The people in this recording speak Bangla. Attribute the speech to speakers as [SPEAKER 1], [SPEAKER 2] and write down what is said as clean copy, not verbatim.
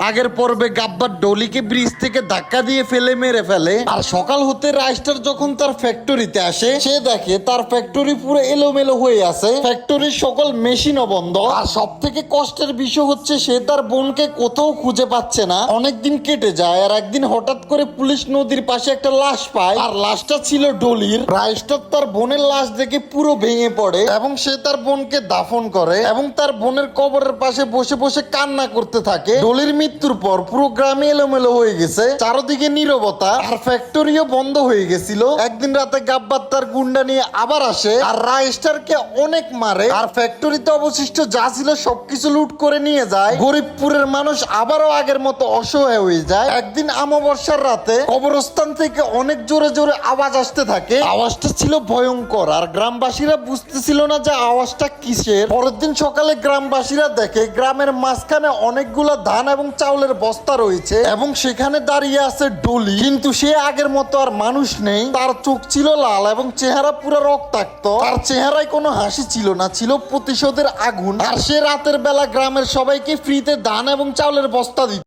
[SPEAKER 1] আগের পর্বে গাব্বার ডলিকে ব্রিজ থেকে ধাক্কা দিয়ে ফেলে মেরে ফেলে। আর সকাল হতে রাইস্টার যখন তার ফ্যাক্টরিতে আসে, সে দেখে তার ফ্যাক্টরি পুরো এলোমেলো হয়ে আছে, ফ্যাক্টরির সকল মেশিনও বন্ধ। আর সব থেকে কষ্টের বিষয় হচ্ছে সে তার বোনকে কোথাও খুঁজে পাচ্ছে না। অনেকদিন কেটে যায়, আর একদিন হঠাৎ করে পুলিশ নদীর পাশে একটা লাশ পায়, আর লাশটা ছিল ডলির। রাইস্টার তার বোনের লাশ দেখে পুরো ভেঙে পড়ে এবং সে তার বোনকে দাফন করে এবং তার বোনের কবরের পাশে বসে বসে কান্না করতে থাকে। ডলির মৃত্যুর পর পুরো গ্রামে এলোমেলো হয়ে গেছে, চারদিকে নীরবতা, আর ফ্যাক্টরিও বন্ধ হয়ে গেছিল। একদিন রাতে গাব্বার তার গুন্ডা নিয়ে আবার আসে আর রাইস্টারকে অনেক মারে, আর ফ্যাক্টরিতে অবশিষ্ট যা ছিল সবকিছু লুট করে নিয়ে যায়। গরিবপুরের মানুষ আবারও আগের মতো অসহায় হয়ে যায়। একদিন অমাবস্যার রাতে কবরস্থান থেকে অনেক জোরে জোরে আওয়াজ আসতে থাকে। আওয়াজটা ছিল ভয়ঙ্কর, আর গ্রামবাসীরা বুঝতেছিল না যে আওয়াজটা কিসের। পরের দিন সকালে গ্রামবাসীরা দেখে গ্রামের মাঝখানে অনেকগুলো ধান এবং চাউলের বস্তা রয়েছে এবং সেখানে দাঁড়িয়ে আছে ডলি, কিন্তু সে আগের মতো আর মানুষ নেই। তার চোখ ছিল লাল এবং চেহারা পুরো রক্তাক্ত। তার চেহারায় কোনো হাসি ছিল না, ছিল প্রতিশোধের আগুন। আর সে রাতের বেলা গ্রামের সবাইকে ফ্রিতে ধান এবং চাউলের বস্তা দিত।